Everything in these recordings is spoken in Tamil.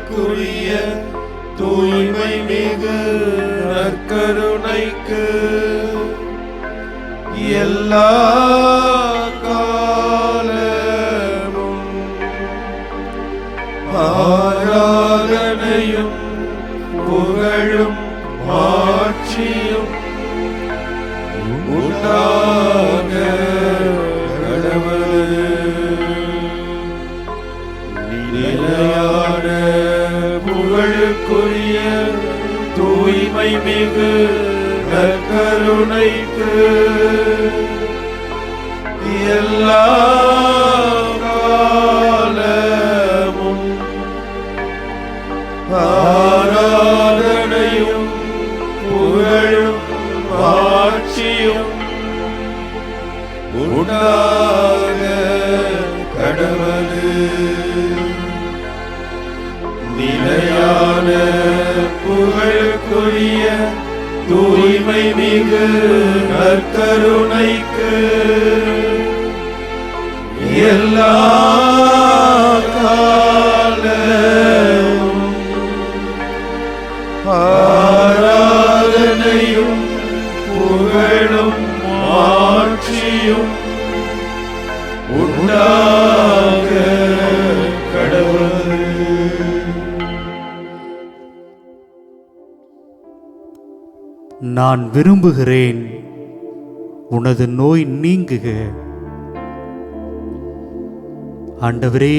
புகழுக்குரிய தூய்மை மிகு நற்கருணைக்கு எல்லா காலமும் ஆராதனையும் புகழும் ஆட்சியும் உண்டாக கடவுளே. நிலையான புகழுக்குரிய தூய்மை மிகு நற்கருணைக்கு எல்லா காலமும் ஆராதனையும் புகழும் ஆட்சியும் உண்டாக கடவுளே. நிலையான புகழுக்குரிய தூய்மை மிகு நற்கருணைக்கு எல்லா காலமும் ஆராதனையும் புகழும் ஆட்சியும் உண்டாக கடவுளே. நான் விரும்புகிறேன் உனது நோய் நீங்குக. ஆண்டவரே,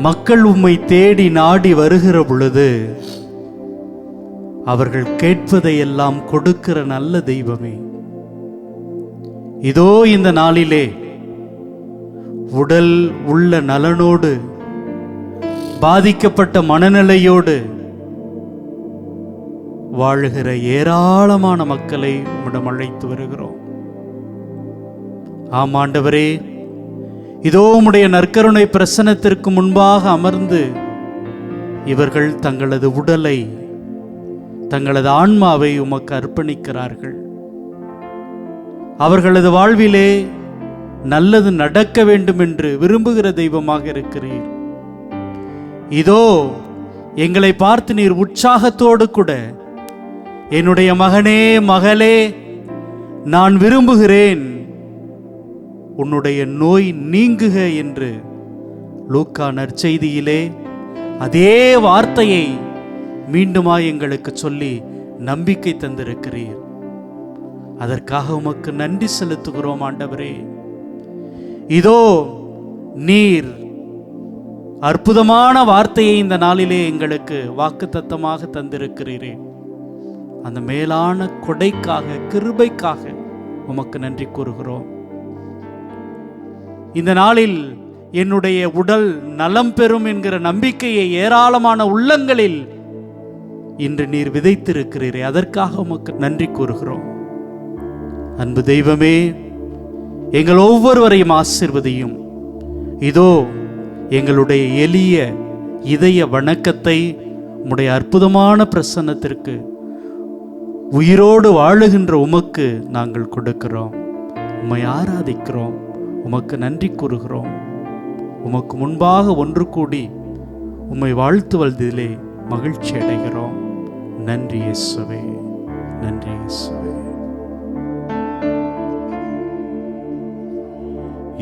மக்கள் உம்மை தேடி நாடி வருகிற பொழுது அவர்கள் கேட்பதையெல்லாம் கொடுக்கிற நல்ல தெய்வமே, இதோ இந்த நாளிலே உடல் உள்ள நலனோடு பாதிக்கப்பட்ட மனநிலையோடு வாழுகிற ஏராளமான மக்களை உம்மிடம் அழைத்து வருகிறோம். ஆம் ஆண்டவரே, இதோ உம்முடைய நற்கருணை பிரசன்னத்திற்கு முன்பாக அமர்ந்து இவர்கள் தங்களது உடலை தங்களது ஆன்மாவை உமக்கு அர்ப்பணிக்கிறார்கள். அவர்களது வாழ்விலே நல்லது நடக்க வேண்டும் என்று விரும்புகிற தெய்வமாக இருக்கிறீர். இதோ எங்களை பார்த்து நீர் உற்சாகத்தோடு கூட என்னுடைய மகனே மகளே, நான் விரும்புகிறேன் உன்னுடைய நோய் நீங்குக என்று லூக்கா நற்செய்தியிலே அதே வார்த்தையை மீண்டுமாய் எங்களுக்கு சொல்லி நம்பிக்கை தந்திருக்கிறீர். அதற்காக உமக்கு நன்றி செலுத்துகிறோம் ஆண்டவரே. இதோ நீர் அற்புதமான வார்த்தையை இந்த நாளிலே எங்களுக்கு வாக்குத்தத்தமாக தந்திருக்கிறீரே, அந்த மேலான கொடைக்காக கிருபைக்காக உமக்கு நன்றி கூறுகிறோம். இந்த நாளில் என்னுடைய உடல் நலம் பெறும் என்கிற நம்பிக்கையை ஏராளமான உள்ளங்களில் இன்று நீர் விதைத்திருக்கிறீரே, அதற்காக உமக்கு நன்றி கூறுகிறோம். அன்பு தெய்வமே, எங்கள் ஒவ்வொருவரையும் ஆசீர்வதியும். இதோ எங்களுடைய எளிய இதய வணக்கத்தை உம்முடைய அற்புதமான பிரசன்னத்திற்கு உயிரோடு வாழுகின்ற உமக்கு நாங்கள் கொடுக்கிறோம். உம்மை ஆராதிக்கிறோம், உமக்கு நன்றி கூறுகிறோம். உமக்கு முன்பாக ஒன்று கூடி உம்மை வாழ்த்துவதிலே மகிழ்ச்சி அடைகிறோம். நன்றி இயேசுவே, நன்றி இயேசுவே.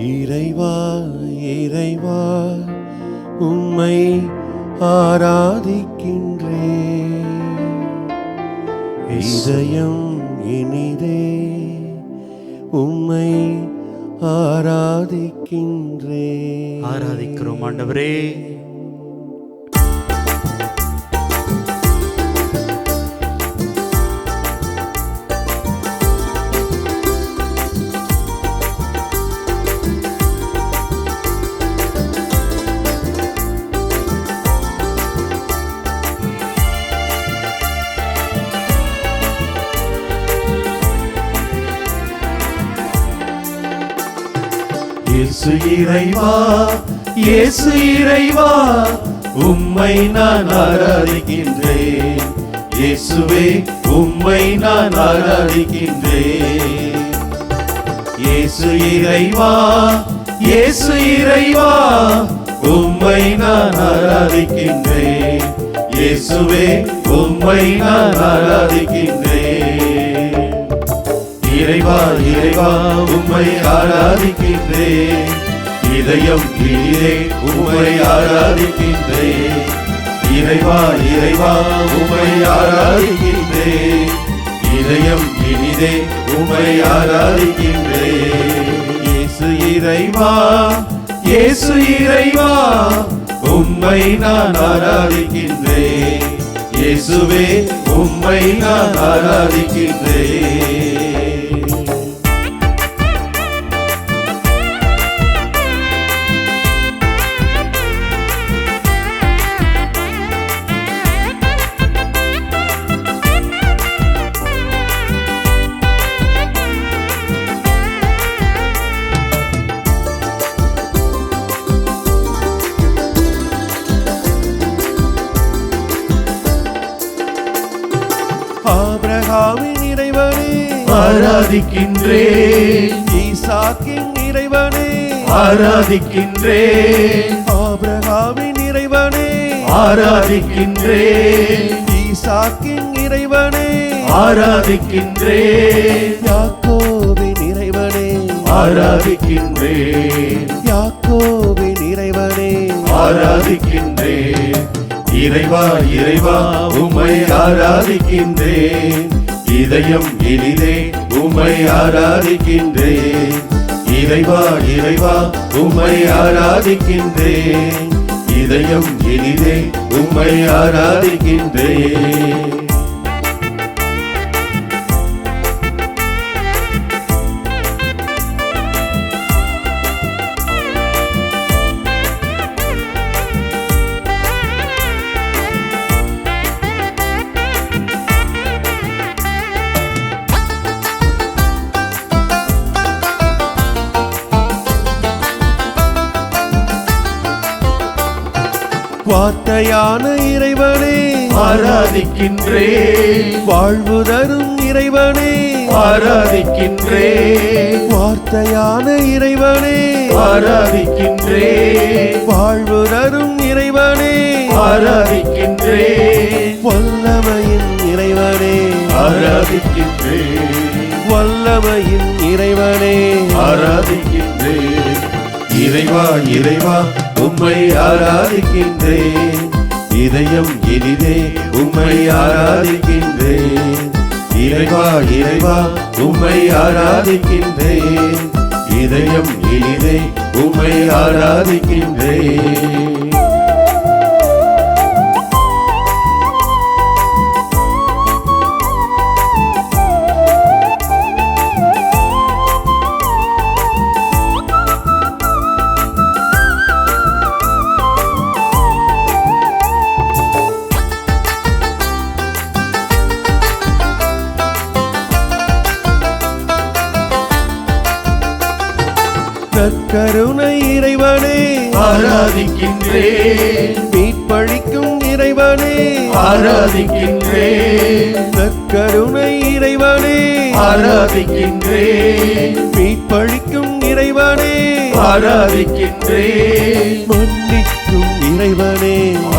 இறைவா இறைவா உம்மை ஆராதிக்கின்றேன், இதயம் இனிதே உம்மை ஆராதிக்கின்றேன். ஆராதிக்கிறோம் ஆண்டவரே. இயேசு இறைவா, இயேசு இறைவா உம்மை நான் ஆராதிக்கின்றேன். இயேசுவே உம்மை நான் ஆராதிக்கின்றேன். இயேசு இறைவா, இயேசு இறைவா உம்மை நான் ஆராதிக்கின்றேன். இயேசுவே உம்மை நான் ஆராதிக்கின்றேன். இறைவா இறைவா உம்மை ஆராதிக்கின்றேன். இதயம் இனிதே உம்மை ஆராதிக்கின்றேன். இறைவா இறைவா உம்மை ஆராதிக்கின்றேன். இதயம் இனிதே உம்மை ஆராதிக்கின்றேன். இயேசு இறைவா இயேசு இறைவா உம்மை நான் ஆராதிக்கின்றேன். இயேசுவே உம்மை நான் ஆராதிக்கின்றேன். ஆபிரகாமின் இறைவனே ஆராதிக்கின்றேன். ஈசாக்கின் இறைவனே ஆராதிக்கின்றேன். ஆபிரகாமின் இறைவனே ஆராதிக்கின்றேன். ஈசாக்கின் இறைவனே ஆராதிக்கின்றேன். யாக்கோபின் இறைவனே ஆராதிக்கின்றேன். யாக்கோபின் இறைவனே ஆராதிக்கின்றேன். இறைவா இறைவா உம்மை ஆராதிக்கின்றேன். இதயம் இனிதே உம்மை ஆராதிக்கின்றேன். இறைவா இறைவா உம்மை ஆராதிக்கின்றேன். இதயம் இனிதே உம்மை ஆராதிக்கின்றேன். வார்த்தையான இறைவனே ஆராதிக்கின்றேன். வாழ்வு தரும் இறைவனே ஆராதிக்கின்றேன். வார்த்தையான இறைவனே ஆராதிக்கின்றேன். வாழ்வு தரும் இறைவனே ஆராதிக்கின்றேன். வல்லமையின் இறைவனே ஆராதிக்கின்றேன். வல்லமையின் இறைவனே ஆராதிக்கின்றேன். இறைவா இறைவா உம்மை ஆராதிக்கின்றேன். இதயம் இனிதே உம்மை ஆராதிக்கின்றேன். இறைவா இறைவா உம்மை ஆராதிக்கின்றேன். இதயம் இனிதே உம்மை ஆராதிக்கின்றேன். நற்கருணை இறைவனே ஆராதிக்கின்றேன். மீட்பளிக்கும் இறைவனே ஆராதிக்கின்றேன். நற்கருணை இறைவனே ஆராதிக்கின்றேன். மீட்பளிக்கும் இறைவனே ஆராதிக்கின்றேன். மன்னிக்கும் இறைவனே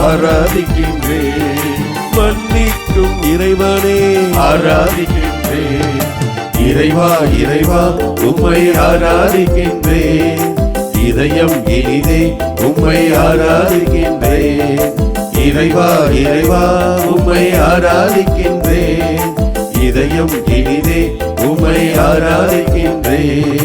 ஆராதிக்கின்றேன். மன்னிக்கும் இறைவனே ஆராதிக்கின்றேன். இறைவா இறைவா உம்மை ஆராதிக்கின்றேன். இதயம் இனிதே உம்மை ஆராதிக்கின்றேன். இறைவா இறைவா உம்மை ஆராதிக்கின்றேன். இதயம் இனிதே உம்மை ஆராதிக்கின்றேன்.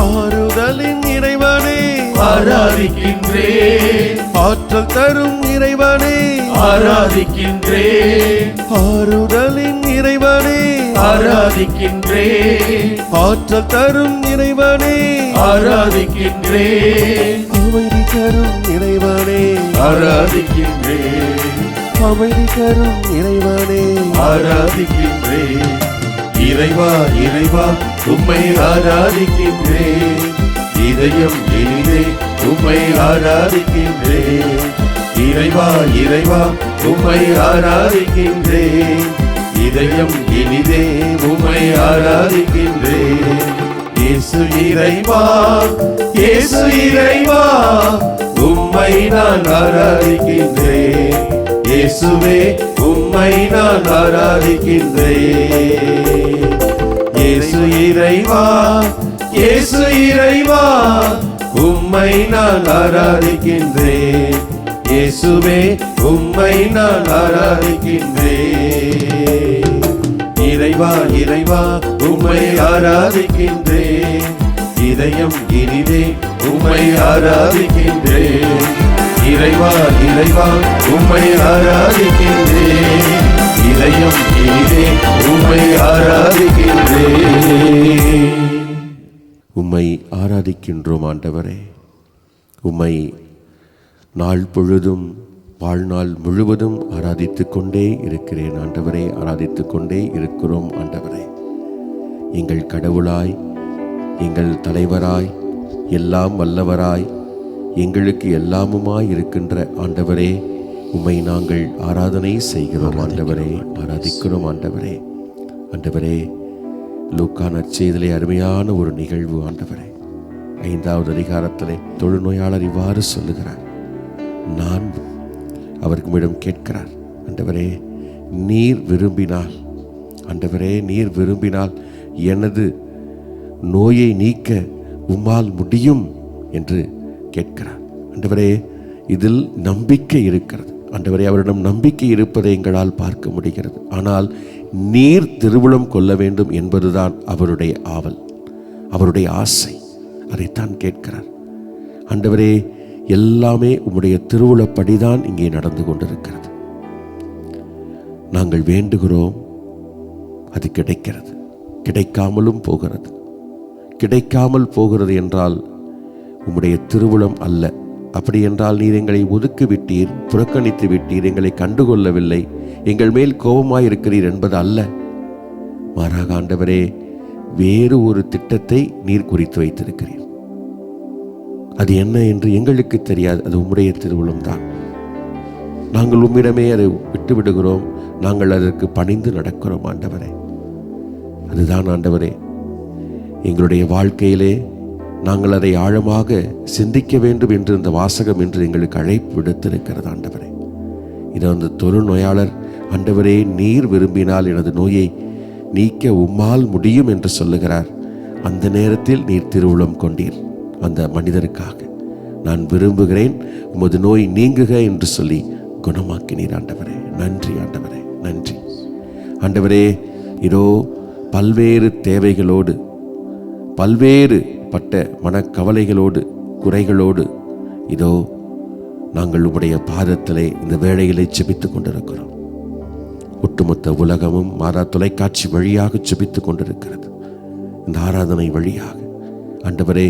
ஆறுதலின் இறைவனே ஆராதிக்கின்றேன். ஆற்றல் தரும் இறைவனே ஆராதிக்கின்றேன். ஆறுதலின் இறைவனே ஆராதிக்கின்றேன். ஆற்றல் தரும் இறைவனே ஆராதிக்கின்றேன். அமைதி தரும் இறைவனே ஆராதிக்கின்றேன். அமைதி தரும் இறைவனே ஆராதிக்கின்றேன். இறைவா இறைவா உம்மை ஆராதிக்கின்றேன். இதயம் இனிதே உம்மை ஆராதிக்கின்றேன். இறைவா இறைவா உம்மை ஆராதிக்கின்றேன். இதயம் இனிதே உம்மை ஆராதிக்கின்றேன். இயேசு இறைவா இயேசு இறைவா உம்மை நான் ஆராதிக்கின்றேன். இயேசுவே உம்மை நான் ஆராதிக்கின்றேன். இயேசு இறைவா இயேசு இறைவா உம்மை நான் ஆராதிக்கின்றேன். இயேசுவே உம்மை நான் ஆராதிக்கின்றேன். இறைவா இறைவா உம்மை ஆராதிக்கின்றேன். இதயம் இனிதே உம்மை ஆராதிக்கின்றேன். இறைவா இறைவா உம்மை ஆராதிக்கின்றேன். இதயம் இனிதே உம்மை ஆராதிக்கின்றேன். உம்மை ஆராதிக்கின்றோம் ஆண்டவரே. உம்மை நாள் பொழுதும் வாழ்நாள் முழுவதும் ஆராதித்துக் கொண்டே இருக்கிறேன் ஆண்டவரே. ஆராதித்துக் கொண்டே இருக்கிறோம் ஆண்டவரே. எங்கள் கடவுளாய், எங்கள் தலைவராய், எல்லாம் வல்லவராய், எங்களுக்கு எல்லாமுமாய் இருக்கின்ற ஆண்டவரே, உம்மை நாங்கள் ஆராதனை செய்கிறோம் ஆண்டவரே. ஆராதிக்கிறோம் ஆண்டவரே. ஆண்டவரே, லூக்கா நற்செய்தியிலே அருமையான ஒரு நிகழ்வு ஆண்டவரே. 5வது அதிகாரத்திலே தொழுநோயாளர் இவ்வாறு சொல்லுகிறார். நான் அவர்களிடம் கேட்கிறார், ஆண்டவரே நீர் விரும்பினால், ஆண்டவரே நீர் விரும்பினால் எனது நோயை நீக்க உம்மால் முடியும் என்று கேட்கிறார். ஆண்டவரே, இதில் நம்பிக்கை இருக்கிறது ஆண்டவரே. அவரிடம் நம்பிக்கை இருப்பதை எங்களால் பார்க்க முடிகிறது. ஆனால் நீர் திருவுளம் கொள்ள வேண்டும் என்பதுதான் அவருடைய ஆவல், அவருடைய ஆசை. அதைத்தான் கேட்கிறார். ஆண்டவரே, எல்லாமே உம்முடைய திருவுளப்படிதான் இங்கே நடந்து கொண்டிருக்கிறது. நாங்கள் வேண்டுகிறோம், அது கிடைக்கிறது. கிடைக்காமலும் போகிறது. கிடைக்காமல் போகிறது என்றால் உம்முடைய திருவுளம் அல்ல. அப்படி என்றால் நீர் எங்களை ஒதுக்கி விட்டீர், புறக்கணித்து விட்டீர், எங்களை கண்டுகொள்ளவில்லை, எங்கள் மேல் கோபமாயிருக்கிறீர் என்பது அல்ல. மாறாக ஆண்டவரே, வேறு ஒரு திட்டத்தை நீர் குறித்து வைத்திருக்கிறீர். அது என்ன என்று எங்களுக்கு தெரியாது. அது உம்முடைய திருவுளம் தான். நாங்கள் உம்மிடமே அதை விட்டு விடுகிறோம். நாங்கள் அதற்கு பணிந்து நடக்கிறோம் ஆண்டவரே. அதுதான் ஆண்டவரே, எங்களுடைய வாழ்க்கையிலே நாங்கள் அதை ஆழமாக சிந்திக்க வேண்டும் என்று இந்த வாசகம் என்று எங்களுக்கு அழைப்பு விடுத்திருக்கிறது ஆண்டவரே. இது அந்த தொழுநோயாளர், ஆண்டவரே நீர் விரும்பினால் எனது நோயை நீக்க உம்மால் முடியும் என்று சொல்லுகிறார். அந்த நேரத்தில் நீர் திருவுளம் கொண்டீர். அந்த மனிதருக்காக நான் விரும்புகிறேன், உமது நோய் நீங்குக என்று சொல்லி குணமாக்கினீர் ஆண்டவரே. நன்றி ஆண்டவரே, நன்றி ஆண்டவரே. இதோ பல்வேறு தேவைகளோடு, பல்வேறு பட்ட மனக்கவலைகளோடு, குறைகளோடு இதோ நாங்கள் உம்முடைய பாதத்திலே இந்த வேளையிலே ஜெபித்துக் கொண்டிருக்கிறோம். ஒட்டுமொத்த உலகமும் மாறா தொலைக்காட்சி வழியாக ஜெபித்துக் கொண்டிருக்கிறது. இந்த ஆராதனை வழியாக ஆண்டவரே,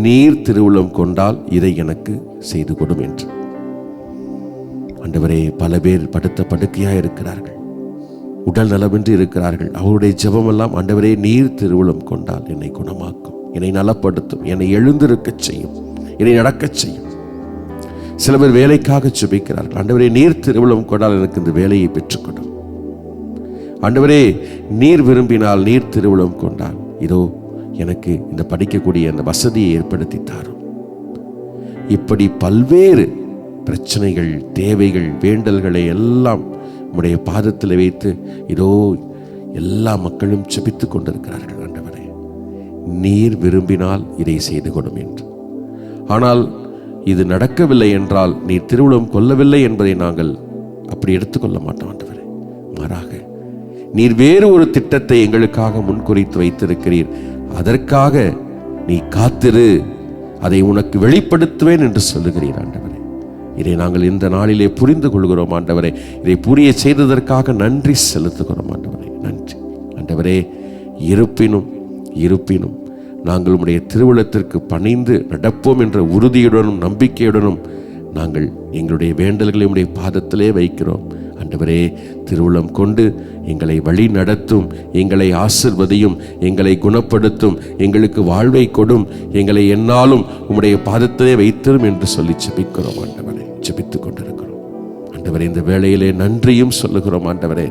நீர் திருவுளம் கொண்டால் இதை எனக்கு செய்து கொடும் என்று. ஆண்டவரே, பல பேர் படுத்த படுக்கையாக இருக்கிறார்கள், உடல் நலமின்றி இருக்கிறார்கள். அவருடைய ஜெபமெல்லாம், ஆண்டவரே நீர் திருவுளம் கொண்டால் என்னை குணமாக்கும், என்னை நலப்படுத்தும், என்னை எழுந்திருக்கச் செய்யும், என்னை நடக்கச் செய்யும். சில பேர் வேலைக்காக ஜெபிக்கிறார்கள். ஆண்டவரே நீர் திருவுளம் கொண்டால் எனக்கு இந்த வேலையை பெற்றுக்கொடும். ஆண்டவரே நீர் விரும்பினால், நீர் திருவுளம் கொண்டால் இதோ எனக்கு இந்த படிக்கக்கூடிய அந்த வசதியை ஏற்படுத்தி தாரும். இப்படி பல்வேறு பிரச்சனைகள், தேவைகள், வேண்டல்களை எல்லாம் உம்முடைய பாதத்தில் வைத்து இதோ எல்லா மக்களும் ஜெபித்துக் கொண்டிருக்கிறார்கள். ஆண்டவரே நீர் விரும்பினால் இதை செய்து கொடும் என்று. ஆனால் இது நடக்கவில்லை என்றால் நீர் திருவுளம் கொள்ளவில்லை என்பதை நாங்கள் அப்படி எடுத்துக்கொள்ள மாட்டோம் ஆண்டவரே. மாறாக நீர் வேறு ஒரு திட்டத்தை எங்களுக்காக முன்குறித்து வைத்திருக்கிறீர். அதற்காக நீ காத்திரு, அதை உனக்கு வெளிப்படுத்துவேன் என்று சொல்லுகிறீர் ஆண்டவரே. இதை நாங்கள் இந்த நாளிலே புரிந்து கொள்கிறோம் ஆண்டவரே. இதை புரிய செய்ததற்காக நன்றி செலுத்துகிறோம் ஆண்டவரே. நன்றி ஆண்டவரே. இருப்பினும் நாங்கள் உம்முடைய திருவுளத்திற்கு பணிந்து நடப்போம் என்ற உறுதியுடனும் நம்பிக்கையுடனும் நாங்கள் எங்களுடைய வேண்டல்களை உம்முடைய பாதத்திலே வைக்கிறோம் ஆண்டவரே, திருவுளம் கொண்டு எங்களை வழி நடத்தும், எங்களை ஆசிர்வதியும், எங்களை குணப்படுத்தும், எங்களுக்கு வாழ்வை கொடும், எங்களை என்னாலும் உம்முடைய பாதத்திலே வைத்திரும் என்று சொல்லி ஜெபிக்கிறோம் ஆண்டவரே. ஜெபித்துக் கொண்டிருக்கிறோம் ஆண்டவரே. இந்த வேளையிலே நன்றியும் சொல்லுகிறோம் ஆண்டவரே.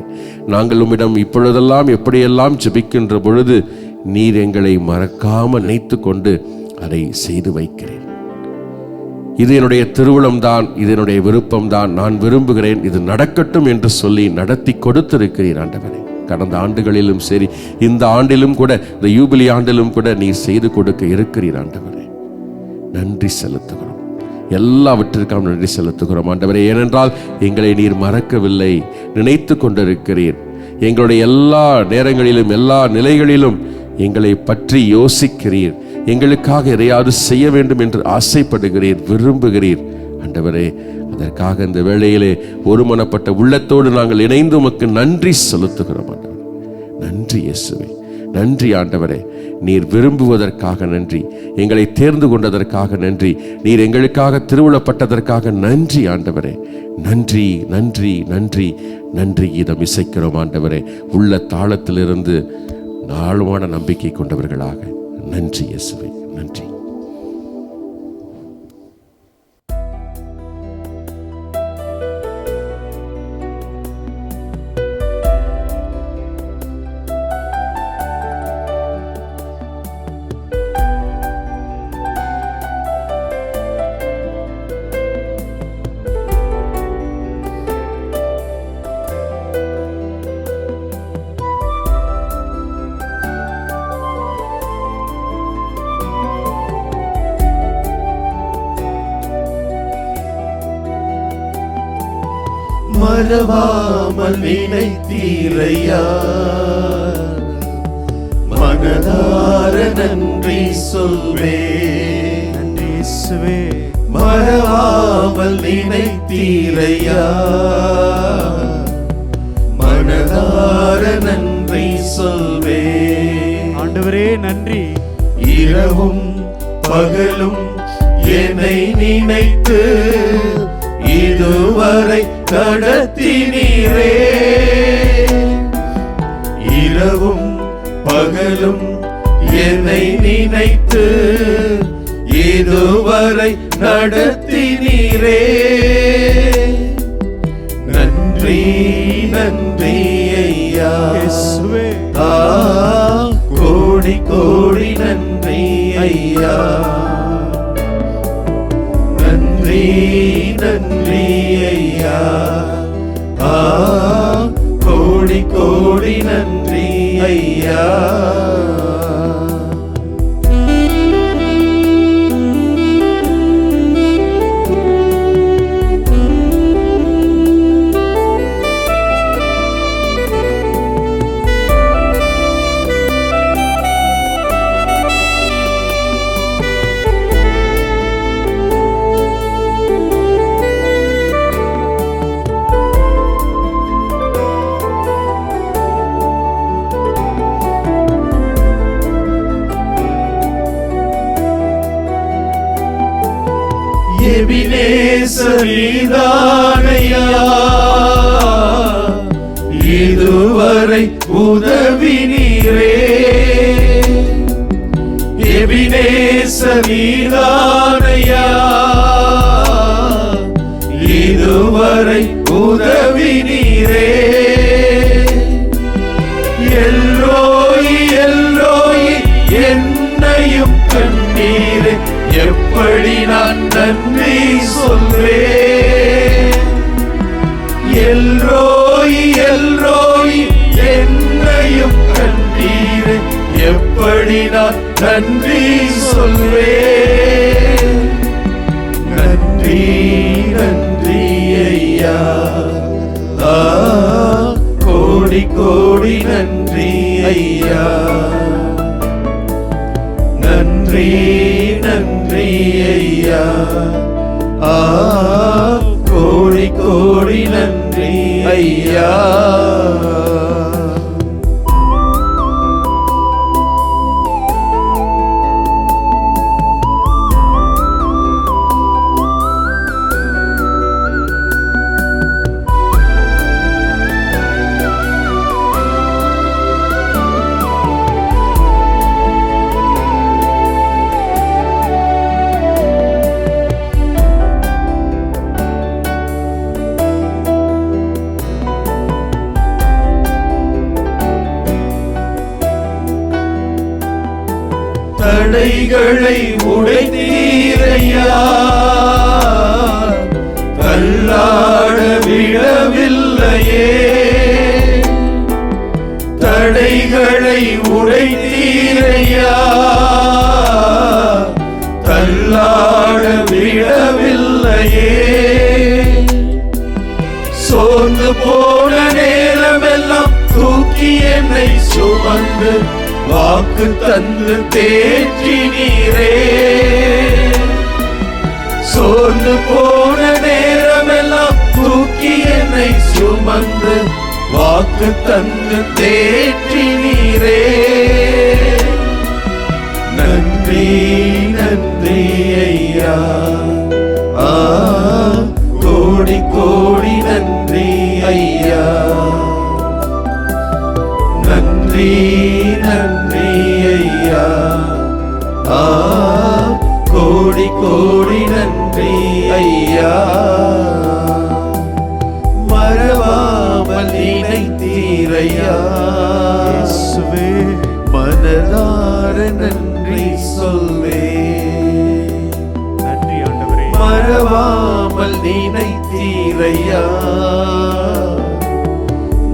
நாங்கள் உம்மிடம் இப்பொழுதெல்லாம் எப்படியெல்லாம் ஜெபிக்கின்ற பொழுது நீர் எங்களை மறக்காமல் நினைத்து கொண்டு அதை செய்து வைக்கிறேன். இது என்னுடைய திருவுளம்தான், இது என்னுடைய விருப்பம்தான், நான் விரும்புகிறேன், இது நடக்கட்டும் என்று சொல்லி நடத்தி கொடுத்திருக்கிறீர் ஆண்டவரே. கடந்த ஆண்டுகளிலும் சரி, இந்த ஆண்டிலும் கூட, இந்த யூபிலி ஆண்டிலும் கூட நீர் செய்து கொடுக்க இருக்கிறீர் ஆண்டவரே. நன்றி செலுத்துகிறோம், எல்லாவற்றிற்காக நன்றி செலுத்துகிறோம் ஆண்டவரே. ஏனென்றால் எங்களை நீர் மறக்கவில்லை, நினைத்து கொண்டிருக்கிறீர். எங்களுடைய எல்லா நேரங்களிலும் எல்லா நிலைகளிலும் எங்களை பற்றி யோசிக்கிறீர். எங்களுக்காக எதையாவது செய்ய வேண்டும் என்று ஆசைப்படுகிறீர், விரும்புகிறீர் ஆண்டவரே. அதற்காக இந்த வேளையிலே ஒருமனப்பட்ட உள்ளத்தோடு நாங்கள் இணைந்து உமக்கு நன்றி செலுத்துகிறோம் ஆண்டவரே. நன்றி இயேசுவே, நன்றி ஆண்டவரே. நீர் விரும்புவதற்காக நன்றி, எங்களை தேர்ந்து கொண்டதற்காக நன்றி, நீர் எங்களுக்காக திருவுளப்பட்டதற்காக நன்றி ஆண்டவரே. நன்றி நன்றி நன்றி நன்றி கீதம் இசைக்கிறோம் ஆண்டவரே. உள்ள தாளத்திலிருந்து ஆழமான நம்பிக்கை கொண்டவர்களாக. நன்றி இயேசுவே, நன்றி. மறவாமல் நினைத்தீரையா, மனதார நன்றி சொல்வேன். நன்றி இயேசுவே. மறவாமல் நினைத்தீரையா, மனதார நன்றி சொல்வேன். ஆண்டவரே நன்றி. இரவும் பகலும் என்னை நினைத்து இதுவரை நடத்தினீரே. இரவும் பகலும் என்னை நினைத்து இதுவரை நடத்தினீரே. நன்றி நன்றி ஐயா இயேசுவே. கோடி கோடி நன்றி ஐயா. நன்றி நன்றி ஐயா. கோடி கோடி நன்றி ஐயா. எபினேசரிதானையா, இதுவரை உதவினீரே. எபினேசரிதானையா, இதுவரை உதவினீரே. எல்லோய் எல்லோய் என்னையும் கண்ணீரே, எப்படி நான் நன்றி சொல்வேன். எல்லோய் எல்லோய் என்னையும் கண்ணீரே, எப்படி நான் நன்றி சொல்வேன். நன்றி நன்றி ஐயா. கோடி கோடி நன்றி ஐயா. நன்றி நன்றி ஐயா. கோடி கோடி நன்றி ஐயா. தடைகளை உடைத்தீரையா, தள்ளாட விடவில்லையே. தடைகளை உடைத்தீரையா, தள்ளாட விடவில்லையே. சோர்ந்து போன நேரமெல்லாம் தூக்கி என்னை சுமந்து வாக்கு தந்து தேற்றினீரே. சோர்ந்து போன நேரமெல்லாம் தூக்கி என்னை சுமந்து வாக்கு தந்து தேற்றினீரே. நன்றி நன்றி ஐயா, கோடி கோடி நன்றி ஐயா. நன்றி நன்றி ஐயா, கோடி கோடி நன்றி ஐயா. மறவாமல் நினைத்தீரையா, இயேசுவே மனதார நன்றி சொல்வே. நன்றி ஆண்டவரே. மறவாமல் நினைத்தீரையா,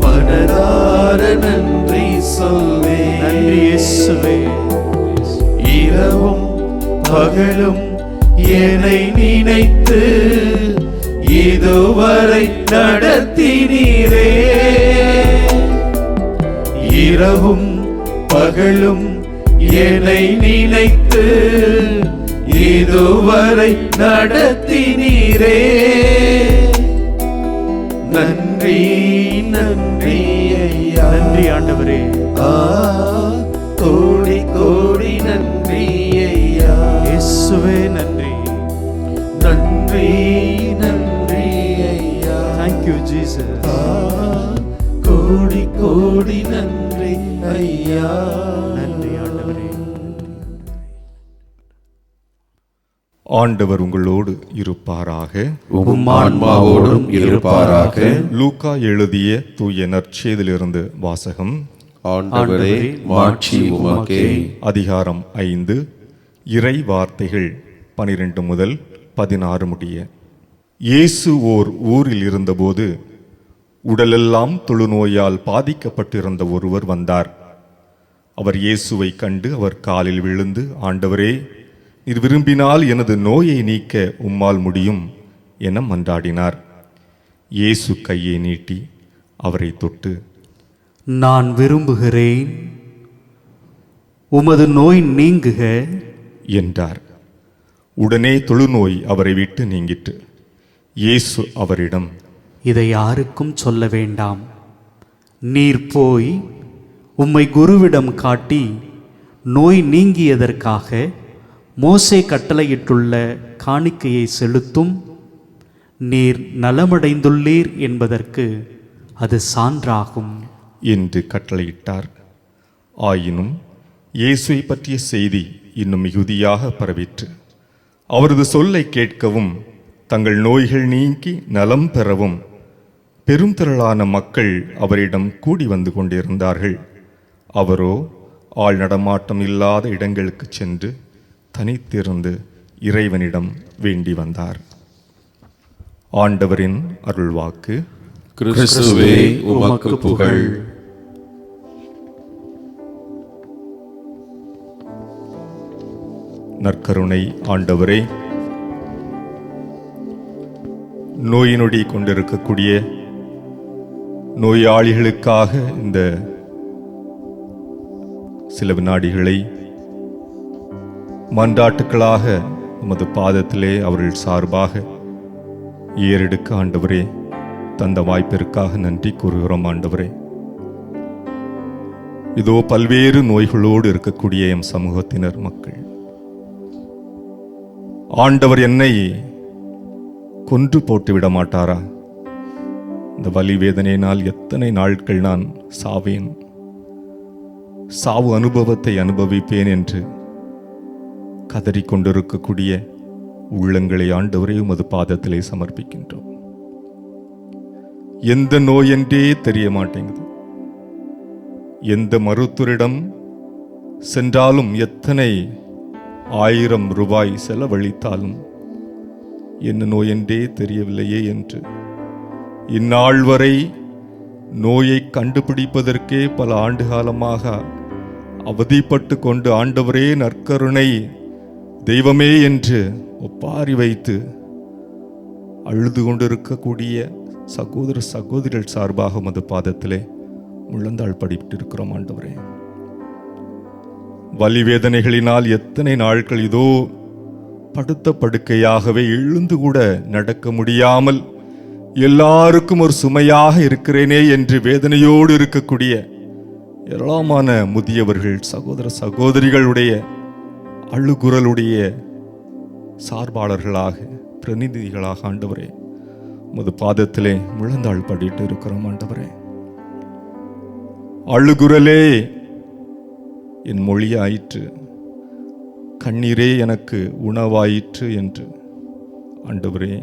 மனதார நன்றி சொல்வே. நன்றி இயேசுவே. இரவும் பகலும் என்னை நினைத்து இதுவரை நடத்தினீரே. இரவும் பகலும் என்னை நினைத்து இதுவரை நடத்தினீரே. நன்றி நன்றி ஐயா. நன்றி ஆண்டவரே. கோடி கோடி நன்றி ஐயா. இயேசுவே நன்றி. நன்றி நன்றி ஐயா. Thank you Jesus. கோடி கோடி நன்றி ஐயா. நன்றி ஆண்டவரே. ஆண்டவர் உங்களோடு இருப்பாராக. உம் ஆன்மாவோடும் இருப்பாராக. லூக்கா எழுதிய தூய நற்செய்தியிலிருந்து வாசகம். ஆண்டவரே மாட்சி உமக்கே. அதிகாரம் 5, இறை வார்த்தைகள் 12 முதல் 16 முடிய. இயேசு ஓர் ஊரில் இருந்தபோது உடலெல்லாம் தொழுநோயால் பாதிக்கப்பட்டிருந்த ஒருவர் வந்தார். அவர் இயேசுவை கண்டு அவர் காலில் விழுந்து, ஆண்டவரே, நீர் விரும்பினால் எனது நோயை நீக்க உம்மால் முடியும் என மன்றாடினார். இயேசு கையை நீட்டி அவரை தொட்டு, நான் விரும்புகிறேன், உமது நோய் நீங்குக என்றார். உடனே தொழுநோய் அவரை விட்டு நீங்கிற்று. இயேசு அவரிடம், இதை யாருக்கும் சொல்ல வேண்டாம். நீர் போய் உம்மை குருவிடம் காட்டி நோய் நீங்கியதற்காக மோசே கட்டளையிட்டுள்ள காணிக்கையை செலுத்தும். நீர் நலமடைந்துள்ளீர் என்பதற்கு அது சான்றாகும் என்று கட்டளையிட்டார். ஆயினும் இயேசுவை பற்றிய செய்தி இன்னும் மிகுதியாக பரவிற்று. அவரது சொல்லை கேட்கவும் தங்கள் நோய்கள் நீங்கி நலம் பெறவும் பெரும் திரளான மக்கள் அவரிடம் கூடி வந்து கொண்டிருந்தார்கள். அவரோ ஆள் நடமாட்டம் இல்லாத இடங்களுக்கு சென்று தனித்திருந்து இறைவனிடம் வேண்டி வந்தார். ஆண்டவரின் அருள்வாக்கு. கிறிஸ்துவே உமக்கு புகழ். நற்கருணை ஆண்டவரே, நோய் நொடி கொண்டிருக்கக்கூடிய நோயாளிகளுக்காக இந்த சில வினாடிகளை மன்றாட்டுக்களாக உமது பாதத்திலே அவர்கள் சார்பாக ஏறெடுக்க ஆண்டவரே தந்த வாய்ப்பிற்காக நன்றி கூறுகிறோம். ஆண்டவரே, இதோ பல்வேறு நோய்களோடு இருக்கக்கூடிய எம் சமூகத்தினர் மக்கள், ஆண்டவர் என்னை கொன்று போட்டு விட மாட்டாரா? இந்த வலி வேதனையினால் எத்தனை நாட்கள் நான் சாவேன், சாவு அனுபவத்தை அனுபவிப்பேன் என்று கதறிக்கொண்டிருக்கக்கூடிய உள்ளங்களை ஆண்டவரே உமது பாதத்திலே சமர்ப்பிக்கின்றோம். எந்த நோய் என்றே தெரிய மாட்டேங்குது. எந்த மருத்துவரிடம் சென்றாலும் எத்தனை 1000 ரூபாய் செலவழித்தாலும் என்ன நோய் என்றே தெரியவில்லையே என்று இந்நாள் வரை நோயை கண்டுபிடிப்பதற்கே பல ஆண்டு காலமாக அவதிப்பட்டு கொண்டு ஆண்டவரே நற்கருணை தெய்வமே என்று ஒப்பாரி வைத்து அழுது கொண்டிருக்கக்கூடிய சகோதர சகோதரிகள் சார்பாக உமது பாதத்திலே முழந்தாள் படிட்டு இருக்கிறோம் ஆண்டவரே. வலி வேதனைகளினால் எத்தனை நாட்கள் இதோ படுத்த படுக்கையாகவே எழுந்து கூட நடக்க முடியாமல் எல்லாருக்கும் ஒரு சுமையாக இருக்கிறேனே என்று வேதனையோடு இருக்கக்கூடிய ஏராளமான முதியவர்கள் சகோதர சகோதரிகளுடைய அழுகுரலுடைய சார்பாளர்களாக பிரதிநிதிகளாக ஆண்டவரே உமது பாதத்திலே முழந்தாள் படிட்டு இருக்கிறோம் ஆண்டவரே. அழுகுரலே என் மொழியாயிற்று, கண்ணீரே எனக்கு உணவாயிற்று என்று ஆண்டவரே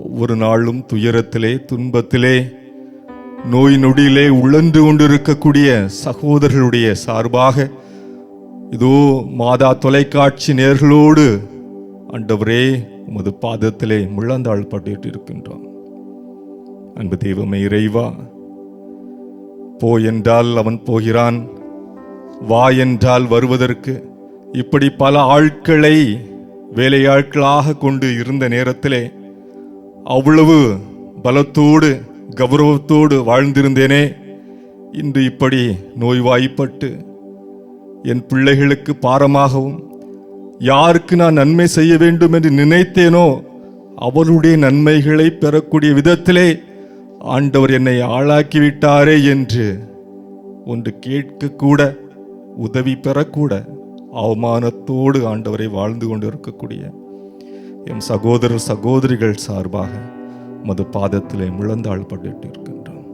ஒவ்வொரு நாளும் துயரத்திலே துன்பத்திலே நோய் நொடியிலே உழன்று கொண்டிருக்கக்கூடிய சகோதரர்களுடைய சார்பாக இதோ மாதா தொலைக்காட்சி நேர்களோடு ஆண்டவரே உமது பாதத்திலே முழந்தாள் பட்டு இருக்கின்றோம். அன்பு தெய்வமே இறைவா, போ என்றால் அவன் போகிறான், வா என்றால் வருவதற்கு இப்படி பல ஆட்களை வேலையாட்களாக கொண்டு இருந்த நேரத்திலே அவ்வளவு பலத்தோடு கௌரவத்தோடு வாழ்ந்திருந்தேனே. இன்று இப்படி நோய்வாய்ப்பட்டு என் பிள்ளைகளுக்கு பாரமாகவும் யாருக்கு நான் நன்மை செய்ய வேண்டும் என்று நினைத்தேனோ அவருடைய நன்மைகளை பெறக்கூடிய விதத்திலே ஆண்டவர் என்னை ஆளாக்கிவிட்டாரே என்று ஒன்று கேட்கக்கூட உதவி பெறக்கூட அவமானத்தோடு ஆண்டவரை வாழ்ந்து கொண்டு இருக்கக்கூடிய எம் சகோதர சகோதரிகள் சார்பாக உமது பாதத்திலே முழந்தாள் பட்டு இருக்கின்றோம்.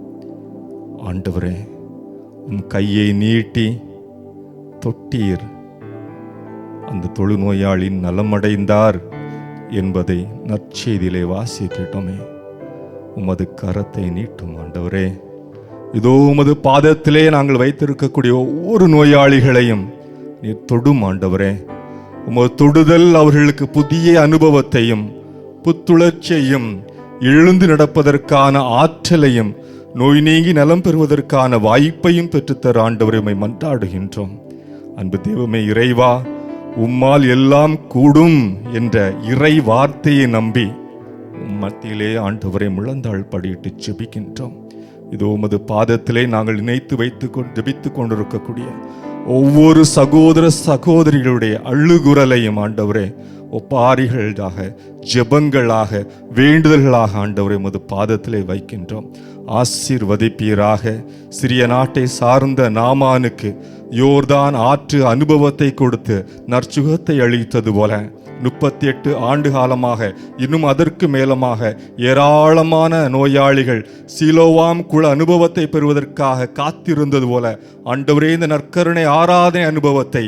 ஆண்டவரே, உம் கையை நீட்டி தொட்டீர், அந்த தொழுநோயாளின் நலமடைந்தார் என்பதை நற்செய்தியிலே வாசி கேட்டோமே. உமது கரத்தை நீட்டும் ஆண்டவரே. இதோ உமது பாதத்திலே நாங்கள் வைத்திருக்கக்கூடிய ஒவ்வொரு நோயாளிகளையும் நீர் தொடும் ஆண்டவரே. உமது தொடுதல் அவர்களுக்கு புதிய அனுபவத்தையும் புத்துணர்ச்சியையும் எழுந்து நடப்பதற்கான ஆற்றலையும் நோய் நீங்கி நலம் பெறுவதற்கான வாய்ப்பையும் பெற்றுத்தர ஆண்டவரை உம்மை மன்றாடுகின்றோம். அன்பு தெய்வமே இறைவா, உம்மால் எல்லாம் கூடும் என்ற இறை வார்த்தையை நம்பி மத்தியிலே ஆண்டவரை முழந்தாள் படியிட்டு ஜெபிக்கின்றோம். இதோ உமது பாதத்திலே நாங்கள் நினைத்து வைத்துக் ஜெபித்துக் கொண்டிருக்கக்கூடிய ஒவ்வொரு சகோதர சகோதரிகளுடைய அழுகுரலையும் ஆண்டவரே ஒப்பாரிகளாக ஜெபங்களாக வேண்டுதல்களாக ஆண்டவரை உமது பாதத்திலே வைக்கின்றோம். ஆசீர்வதிப்பீராக. சிறிய நாட்டை சார்ந்த நாமானுக்கு யோர்தான் ஆற்று அனுபவத்தை கொடுத்து நற்சுகத்தை அளித்தது போல 38 ஆண்டு காலமாக இன்னும் அதற்கு மேலமாக ஏராளமான நோயாளிகள் சீலோவாம் குல அனுபவத்தை பெறுவதற்காக காத்திருந்தது போல ஆண்டவரே இந்த நற்கருணை ஆராதனை அனுபவத்தை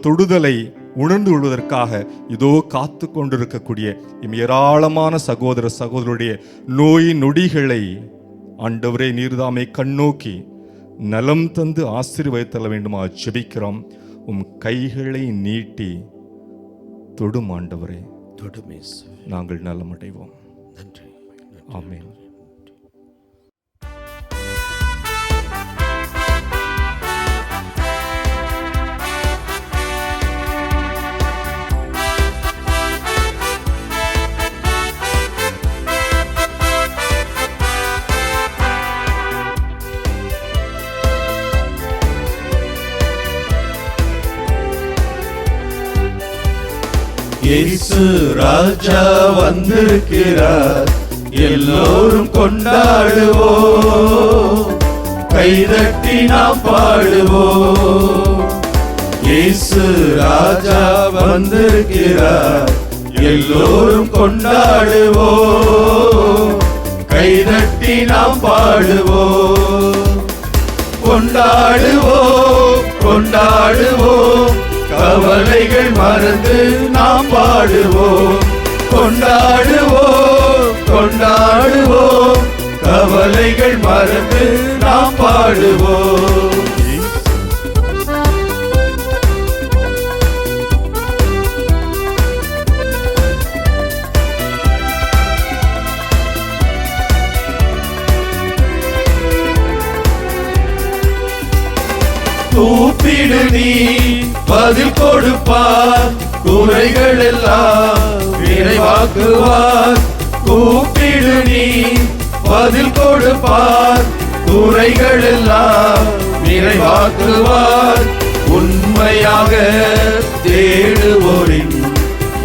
தொடுதலை உணர்ந்து கொள்வதற்காக இதோ காத்து கொண்டிருக்கக்கூடிய ஏராளமான சகோதர சகோதரருடைய நோய் நொடிகளை ஆண்டவரே நீர்தாமை கண்ணோக்கி நலம் தந்து ஆசீர்வதித்தள்ள வேண்டுமா ஜெபிக்கிறோம். உம் கைகளை நீட்டி தொடும் ஆண்டவரே, தொடுமே நாங்கள் நலமடைவோம். நன்றி. ஆமென். இயேசு ராஜா வந்திருக்கிறார், எல்லோரும் கொண்டாடுவோம், கைதட்டி நாம் பாடுவோம். இயேசு ராஜா வந்திருக்கிறார், எல்லோரும் கொண்டாடுவோம், கைதட்டி நாம் பாடுவோம். கொண்டாடுவோம் கொண்டாடுவோம், கவலைகள் மறந்து நாம் பாடுவோம். கொண்டாடுவோம் கொண்டாடுவோம், கவலைகள் மறந்து நாம் பாடுவோம். கூப்பிடு நீ பதில் கொடுப்பார், குறைகள் எல்லாம் நிறைவாக்குவார். கூப்பிடு நீ பதில் கொடுப்பார், குறைகள் எல்லாம் நிறைவாக்குவார். உண்மையாக தேடுவோரின்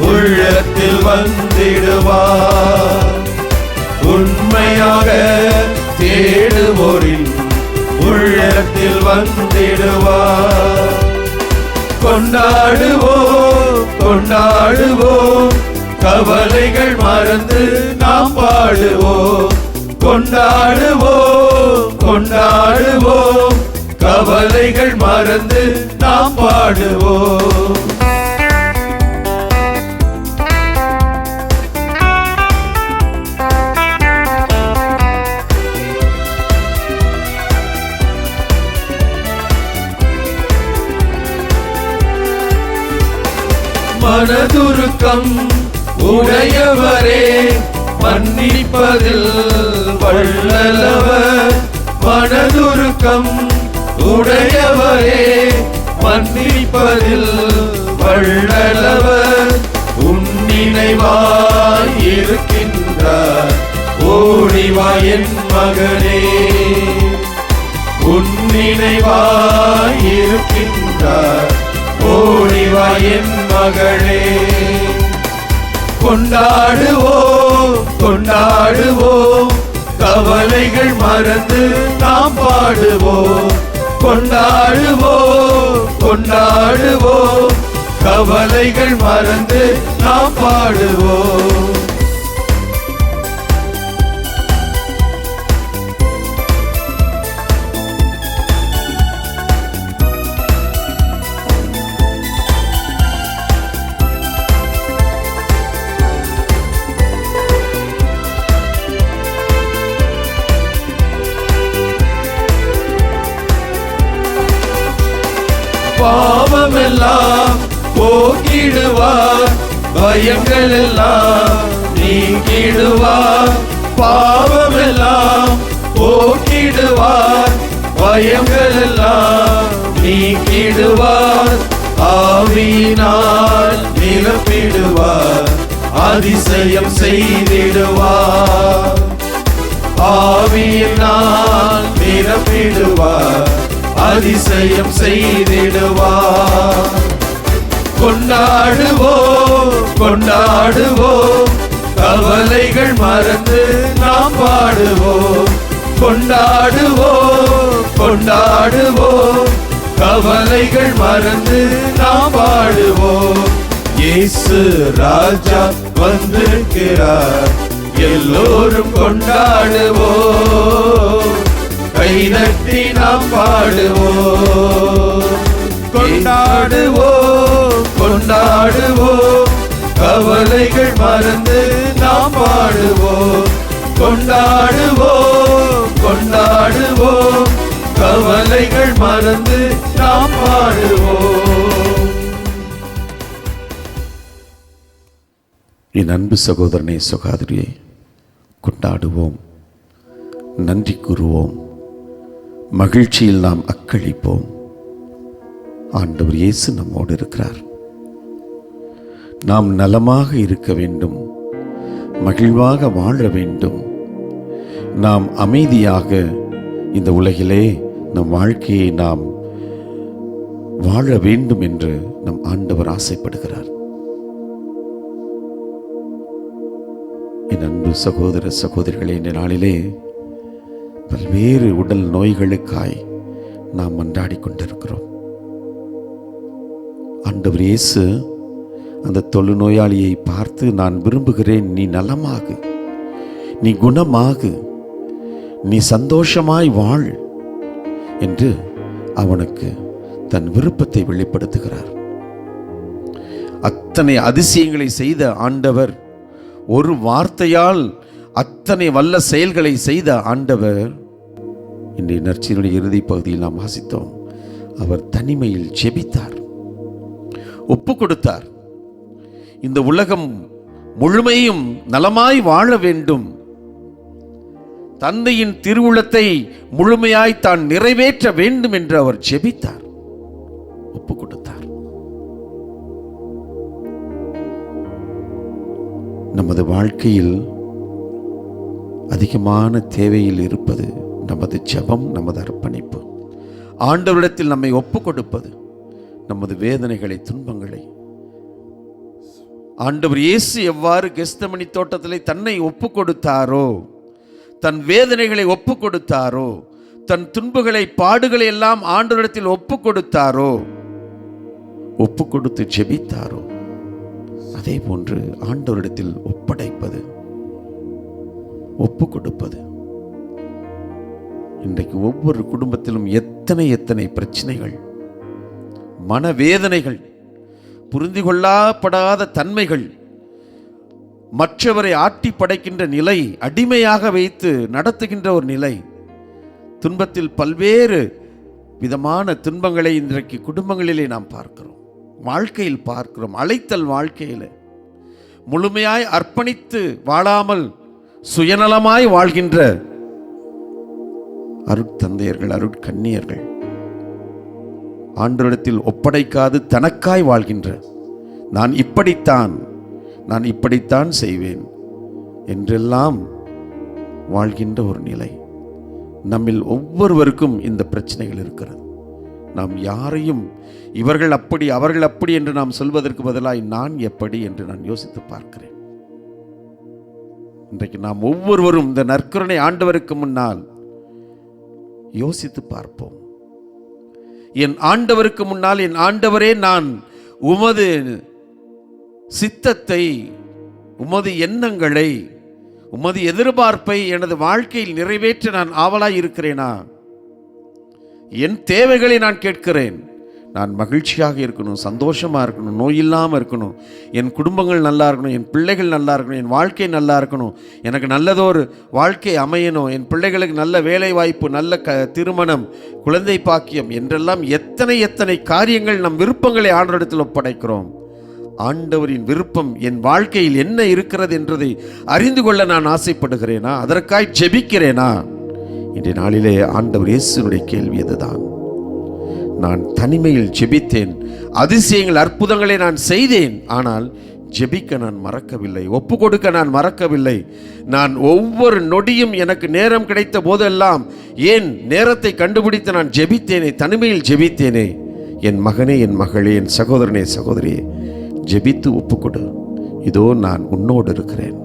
உள்ளத்தில் வந்திடுவார். உண்மையாக தேடுவோரின் உள்ளத்தில் வந்திடுவார். கொண்டாடுவோம் கொண்டாடுவோம், கவலைகள் மறந்து நாம் பாடுவோம். கொண்டாடுவோம் கொண்டாடுவோம், கவலைகள் மறந்து நாம் பாடுவோம். மனதுருக்கம் உடையவரே, மன்னிப்பதில் வல்லவர். மனதுருக்கம் உடையவரே, மன்னிப்பதில் வல்லவர். உன்னினைவாய் இருக்கின்றார், ஓடிவா என் மகனே. உன்னினைவாய் இருக்கின்றார், ஓடிவா என் மகளே. கொண்டாடுவோம் கொண்டாடுவோம், கவலைகள் மறந்து நாம் பாடுவோம். கொண்டாடுவோம் கொண்டாடுவோம், கவலைகள் மறந்து நாம் பாடுவோம். பாவமெல்லாம் போக்கிடுவார், பயங்கள் எல்லாம் நீக்கிடுவார். பாவமெல்லாம் போக்கிடுவார், பயங்கள் எல்லாம் நீக்கிடுவார். ஆவியினால் நிரப்பிடுவார், அதிசயம் செய்திடுவார். ஆவியினால் நிரப்பிடுவார், அதிசயம் செய்திடுவார். கொண்டாடுவோம் கொண்டாடுவோம், கவலைகள் மறந்து நாம் பாடுவோம். கொண்டாடுவோம் கொண்டாடுவோம், கவலைகள் மறந்து நாம் பாடுவோம். இயேசு ராஜா வந்திருக்கிறார், எல்லோரும் கொண்டாடுவோம். கைதட்டி நாம் பாடுவோம். கொண்டாடுவோம் கொண்டாடுவோம், கவலைகள் மறந்து நாம் பாடுவோம். கொண்டாடுவோம் கொண்டாடுவோம், கவலைகள் மறந்து நாம் பாடுவோம். என் அன்பு சகோதரனே சகோதரியே, கொண்டாடுவோம், நன்றி கூறுவோம், மகிழ்ச்சியில் நாம் அக்களிப்போம். ஆண்டவர் இயேசு நம்மோடு இருக்கிறார். நாம் நலமாக இருக்க வேண்டும், மகிழ்வாக வாழ வேண்டும், நாம் அமைதியாக இந்த உலகிலே நம் வாழ்க்கையை நாம் வாழ வேண்டும் என்று நம் ஆண்டவர் ஆசைப்படுகிறார். என் அன்பு சகோதர சகோதரிகளே, இந்த நாளிலே பல்வேறு உடல் நோய்களுக்காய் நாம் மன்றாடி கொண்டிருக்கிறோம். ஆண்டவர் இயேசு அந்த தொழுநோயாளியை பார்த்து, நான் விரும்புகிறேன், நீ நலமாகு, நீ குணமாகு, நீ சந்தோஷமாய் வாழ் என்று அவனுக்கு தன் விருப்பத்தை வெளிப்படுத்துகிறார். அத்தனை அதிசயங்களை செய்த ஆண்டவர், ஒரு வார்த்தையால் அத்தனை வல்ல செயல்களை செய்த ஆண்டவர், இன்றைய நற்செய்தியுடைய இறுதி பகுதியில் நாம் வாசித்தோம், அவர் தனிமையில் ஜெபித்தார், ஒப்பு கொடுத்தார். இந்த உலகம் முழுமையும் நலமாய் வாழ வேண்டும், தந்தையின் திருவுளத்தை முழுமையாய் தான் நிறைவேற்ற வேண்டும் என்று அவர் ஜெபித்தார். ஒப்பு கொடுத்தார். நமது வாழ்க்கையில் அதிகமான தேவையில் இருப்பது நமது ஜெபம், நமது அர்ப்பணிப்பு, ஆண்டவரிடத்தில் நம்மை ஒப்பு கொடுப்பது, நமது வேதனைகளை, துன்பங்களை. ஆண்டவர் இயேசு எவ்வாறு கெத்செமனி தோட்டத்திலே தன்னை ஒப்பு கொடுத்தாரோ, தன் வேதனைகளை ஒப்பு கொடுத்தாரோ, தன் துன்பங்களை, பாடுகளை எல்லாம் ஆண்டவரிடத்தில் ஒப்பு கொடுத்தாரோ, ஒப்பு கொடுத்து ஜெபித்தாரோ, அதே போன்று ஆண்டவரிடத்தில் ஒப்படைப்பது, ஒப்பு கொடுப்பது. இன்றைக்கு ஒவ்வொரு குடும்பத்திலும் எத்தனை பிரச்சனைகள், மனவேதனைகள், புரிந்து கொள்ளப்படாத தன்மைகள், மற்றவரை ஆட்டி படைக்கின்ற நிலை, அடிமையாக வைத்து நடத்துகின்ற ஒரு நிலை, துன்பத்தில் பல்வேறு விதமான துன்பங்களை இன்றைக்கு குடும்பங்களிலே நாம் பார்க்கிறோம், வாழ்க்கையில் பார்க்கிறோம். அழைத்தல் வாழ்க்கையில் முழுமையாய் அர்ப்பணித்து வாழாமல் சுயநலமாய் வாழ்கின்ற அருட்தந்தையர்கள், அருட்கன்னியர்கள், ஆண்டவரிடத்தில் ஒப்படைக்காது தனக்காய் வாழ்கின்ற, நான் இப்படித்தான் செய்வேன் என்றெல்லாம் வாழ்கின்ற ஒரு நிலை. நம்மில் ஒவ்வொருவருக்கும் இந்த பிரச்சனைகள் இருக்கிறது. நாம் யாரையும் இவர்கள் அப்படி அவர்கள் அப்படி என்று நாம் சொல்வதற்கு பதிலாக நான் எப்படி என்று நான் யோசித்து பார்க்கிறேன். இன்றைக்கு நாம் ஒவ்வொருவரும் இந்த நற்கருணை ஆண்டவருக்கு முன்னால் யோசித்து பார்ப்போம். என் ஆண்டவருக்கு முன்னால், என் ஆண்டவரே, நான் உமது சித்தத்தை, உமது எண்ணங்களை, உமது எதிர்பார்ப்பை எனது வாழ்க்கையில் நிறைவேற்ற நான் ஆவலாய் இருக்கிறேனா? என் தேவைகளை நான் கேட்கிறேன். நான் மகிழ்ச்சியாக இருக்கணும், சந்தோஷமாக இருக்கணும், நோய் இல்லாமல் இருக்கணும், என் குடும்பங்கள் நல்லா இருக்கணும், என் பிள்ளைகள் நல்லா இருக்கணும், என் வாழ்க்கை நல்லா இருக்கணும், எனக்கு நல்லதொரு வாழ்க்கை அமையணும், என் பிள்ளைகளுக்கு நல்ல வேலை வாய்ப்பு, நல்ல திருமணம், குழந்தை பாக்கியம் என்றெல்லாம் எத்தனை காரியங்கள், நம் விருப்பங்களை ஆண்டவரிடத்தில் ஒப்படைக்கிறோம். ஆண்டவரின் விருப்பம் என் வாழ்க்கையில் என்ன இருக்கிறது என்றதை அறிந்து கொள்ள நான் ஆசைப்படுகிறேனா? அதற்காய் ஜெபிக்கிறேனா? இன்றைய நாளிலே ஆண்டவர் இயேசுனுடைய கேள்வி அதுதான். நான் தனிமையில் ஜெபித்தேன், அதிசயங்கள், அற்புதங்களை நான் செய்தேன், ஆனால் ஜெபிக்க நான் மறக்கவில்லை, ஒப்பு கொடுக்க நான் மறக்கவில்லை. நான் ஒவ்வொரு நொடியும் எனக்கு நேரம் கிடைத்த போதெல்லாம் ஏன் நேரத்தை கண்டுபிடித்து நான் ஜெபித்தேனே, தனிமையில் ஜெபித்தேனே. என் மகனே, என் மகளே, என் சகோதரனே, சகோதரியே, ஜெபித்து ஒப்புக்கொடு. இதோ நான் உன்னோடு இருக்கிறேன்,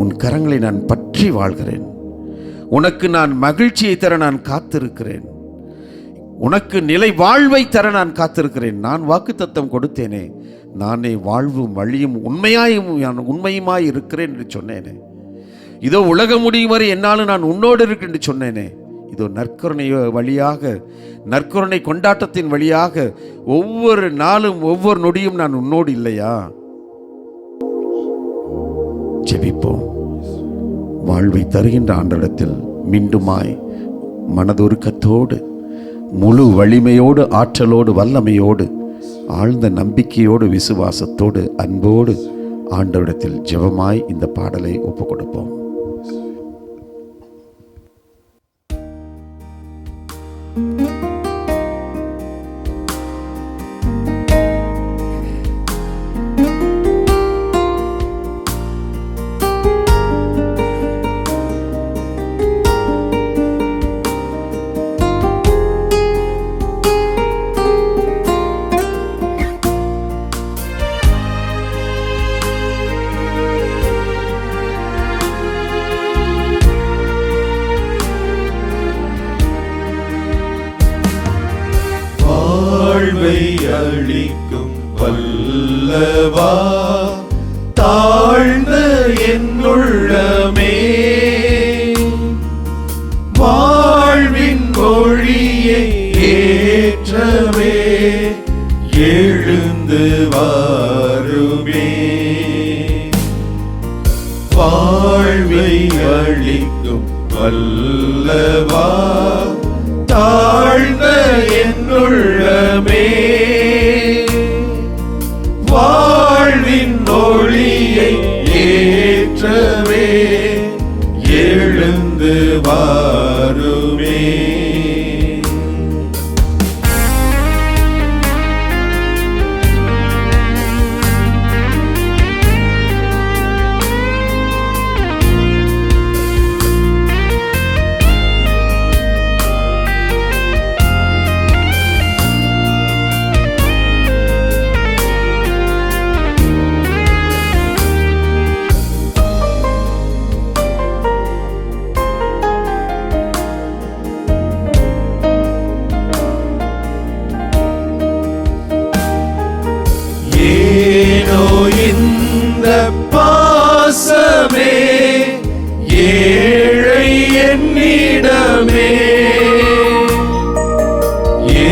உன் கரங்களை நான் பற்றி வாழ்கிறேன், உனக்கு நான் மகிழ்ச்சியை தர நான் காத்திருக்கிறேன், உனக்கு நிலை வாழ்வை தர நான் காத்திருக்கிறேன். நான் வாக்குத்தத்தம் கொடுத்தேனே, நானே வாழ்வும் வழியும் உண்மையுமாய் இருக்கிறேன் என்று சொன்னேனே. இதோ உலகம் முடியும் வரை என்னாலும் நான் உன்னோடு இருக்கேன் என்று சொன்னேனே. இதோ நற்கருணை வழியாக, நற்கருணை கொண்டாட்டத்தின் வழியாக ஒவ்வொரு நாளும் ஒவ்வொரு நொடியும் நான் உன்னோடு இல்லையா? ஜெபிப்போம். வாழ்வை தருகின்ற ஆண்டவரிடத்தில் மீண்டுமாய் மனதுருக்கத்தோடு, முழு வலிமையோடு, ஆற்றலோடு, வல்லமையோடு, ஆழ்ந்த நம்பிக்கையோடு, விசுவாசத்தோடு, அன்போடு ஆண்டவரிடத்தில் ஜெபமாய் இந்த பாடலை ஒப்புக் கொடுப்போம். அளிக்கும் வல்லவா, தாழ்ந்த என் உள்ளமே, வாழ்வின் மொழியை ஏற்றவே எழுந்து வாருமே. வாழ்வை அளிக்கும் வல்லவா, தாழ்ந்த என் உள்ளமே, வாழ்வின் ஒளியை ஏற்றவே எழுந்து வாருமே.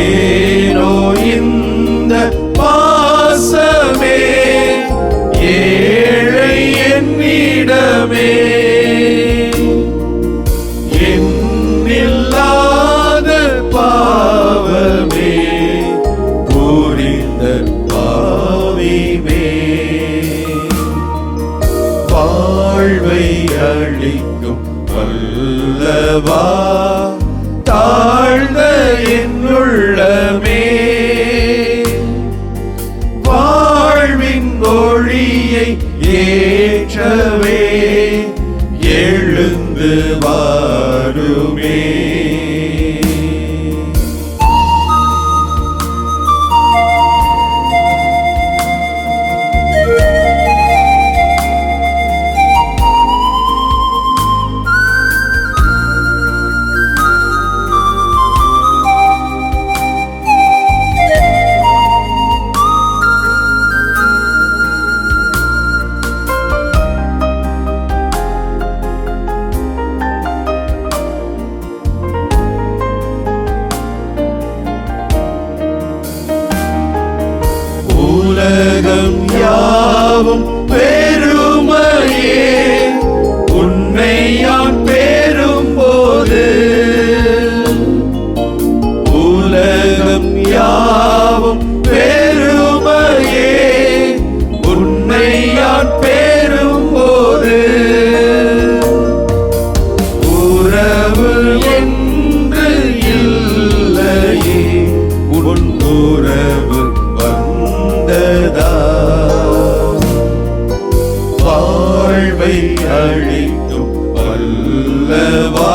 ஏனோ இந்த பாசமே ஏழை என்னிடமே என்னில்லாத பாவமே புரிந்த பாவிமே வாழ்வை அளிக்கும் வல்லவா தாழ்ந்த என்னுள்ளமே வாழ்வின் ஒளியை ஏற்றவே எழுந்து வாருமே. உலகம் யாவும் பெருமையே உன்னை யான் பெறும்போது உலகம் யாவும் பெருமையே உன்னை யான் பெறும்போது உறவு என்று இல்லையே உன் உறவு வாழ்வை அளிக்கும் வல்லவா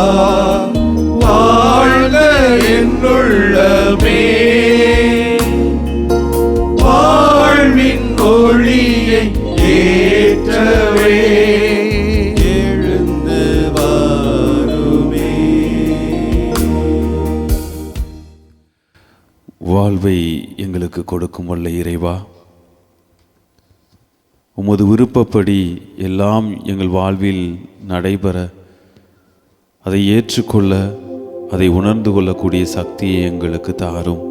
வாழ்க என்னுள்ளமே வாழ்வின் ஒளியை ஏற்றவே எழுந்து வாருமே. வாழ்வை எங்களுக்கு கொடுக்கும் வல்ல இறைவா, உமது விருப்பப்படி எல்லாம் எங்கள் வாழ்வில் நடைபெற, அதை ஏற்றுக்கொள்ள, அதை உணர்ந்து கொள்ளக்கூடிய சக்தியை எங்களுக்கு தாரும்.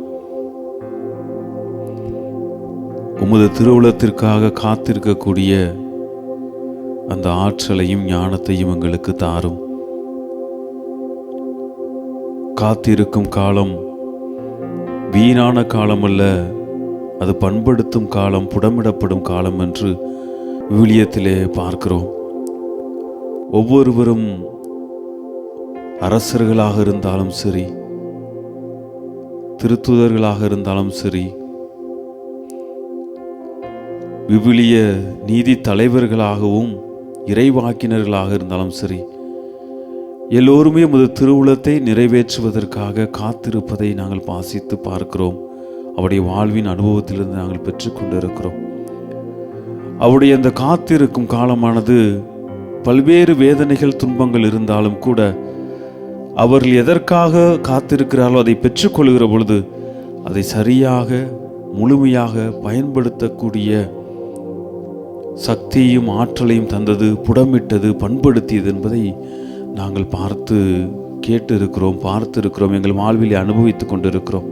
உமது திருவுளத்திற்காக காத்திருக்கக்கூடிய அந்த ஆற்றலையும் ஞானத்தையும் எங்களுக்கு தாரும். காத்திருக்கும் காலம் வீணான காலம் அல்ல, அது பண்படுத்தும் காலம், புடமிடப்படும் காலம் என்று விவிலியத்திலே பார்க்கிறோம். ஒவ்வொருவரும் அரசர்களாக இருந்தாலும் சரி, திருத்துதர்களாக இருந்தாலும் சரி, விவிலிய நீதி தலைவர்களாகவும் இறைவாக்கினர்களாக இருந்தாலும் சரி, எல்லோருமே உமது திருவுளத்தை நிறைவேற்றுவதற்காக காத்திருப்பதை நாங்கள் வாசித்து பார்க்கிறோம். அவருடைய வாழ்வின் அனுபவத்திலிருந்து நாங்கள் பெற்றுக்கொண்டிருக்கிறோம். அவருடைய அந்த காத்திருக்கும் காலமானது பல்வேறு வேதனைகள், துன்பங்கள் இருந்தாலும் கூட அவர்கள் எதற்காக காத்திருக்கிறார்களோ அதை பெற்றுக்கொள்கிற பொழுது அதை சரியாக முழுமையாக பயன்படுத்தக்கூடிய சக்தியையும் ஆற்றலையும் தந்தது, புடமிட்டது, பண்படுத்தியது என்பதை நாங்கள் பார்த்து கேட்டு இருக்கிறோம், பார்த்து இருக்கிறோம், எங்கள் வாழ்வில் அனுபவித்து கொண்டிருக்கிறோம்.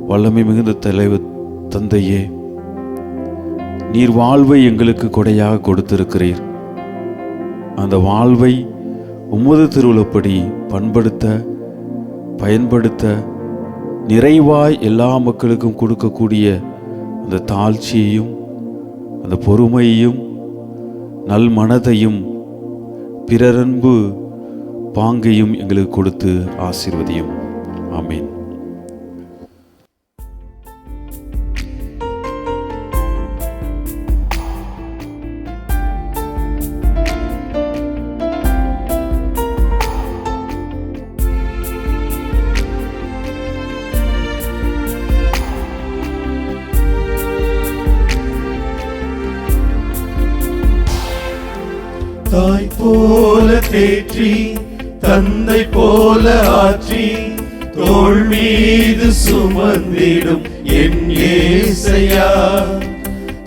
வல்லமை மிகுந்த தலைவர் தந்தையே, நீர் வாழ்வை எங்களுக்கு கொடையாக கொடுத்திருக்கிறீர். அந்த வாழ்வை உமது திருவுளப்படி பண்படுத்த, பயன்படுத்த, நிறைவாய் எல்லா மக்களுக்கும் கொடுக்கக்கூடிய அந்த தாழ்ச்சியையும், அந்த பொறுமையையும், நல் மனதையும், பிறரன்பு பாங்கையும் எங்களுக்கு கொடுத்து ஆசீர்வதியும். ஆமீன். தாய் போல தேற்றி தந்தை போல ஆற்றி தோள் மீது சுமந்திடும் என் ஏசையா.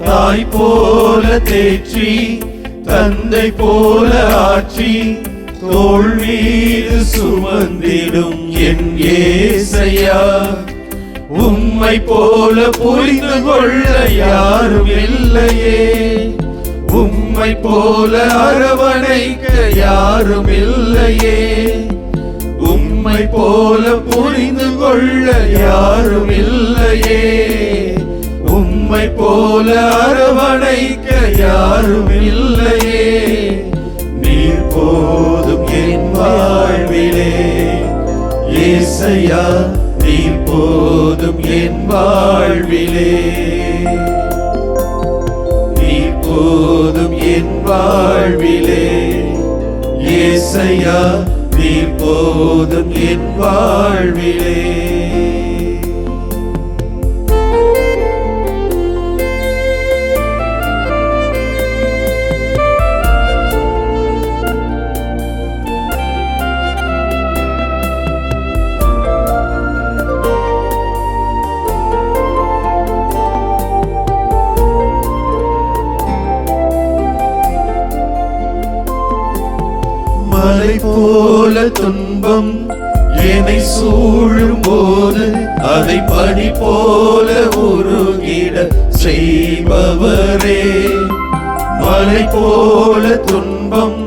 தாய் போல தேற்றி தந்தை போல ஆற்றி தோள் மீது சுமந்திடும் என் ஏசையா. உம்மை போல புரிந்து கொள்ள யாரும் இல்லையே, உம்மை போல அரவணைக்க யாரும் இல்லையே, உம்மை போல புரிந்து கொள்ள யாரும் இல்லையே, உம்மை போல அரவணைக்க யாரும் இல்லையே. நீர் போதும் என் வாழ்விலே ஏசையா, நீர் போதும் என் வாழ்விலே, நீர் போதும் என் வாழ்விலே ஏசையா, நீர் போதும் என் வாழ்விலே. மலை போல துன்பம் என்னை சூழும் போது அதை பனி போல உருகிட செய்பவரே. மலை போல துன்பம்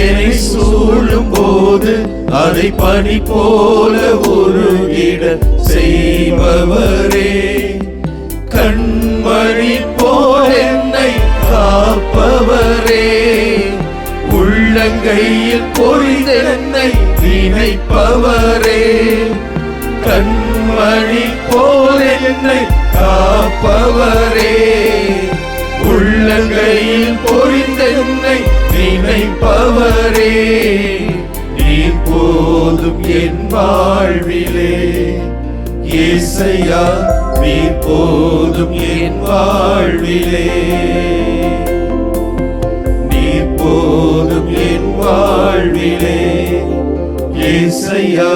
என்னை சூழும் போது அதை பனி போல உருகிட செய்பவரே. கண்மணி போல் என்னை காப்பவரே, உள்ளங்கையில் பொறிதென்னை நினைப்பவரே. கண்மணி போல் என்னை காப்பவரே, உள்ளங்கையில் பொறிதென்னை நினைப்பவரே. நீர் போதும் என் வாழ்விலே ஏசையா, நீர் போதும் என் வாழ்விலே, நீர் போதும் என் வாழ்விலே ஏசையா,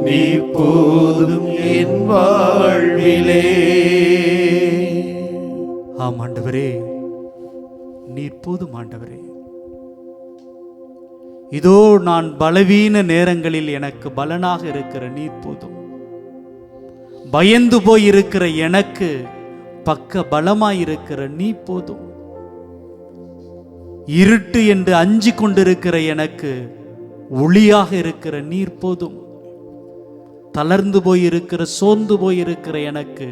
நீர் போதும் என் வாழ்விலே. ஆம் ஆண்டவரே, நீர் போதும் ஆண்டவரே. இதோ நான் பலவீன நேரங்களில் எனக்கு பலனாக இருக்கிற நீர் போதும். பயந்து போய் இருக்கிற எனக்கு பக்க பலமாயிருக்கிற நீ போதும். இருட்டு என்று அஞ்சி கொண்டிருக்கிற எனக்கு ஒளியாக இருக்கிற நீர் போதும். தளர்ந்து போயிருக்கிற சோர்ந்து போயிருக்கிற எனக்கு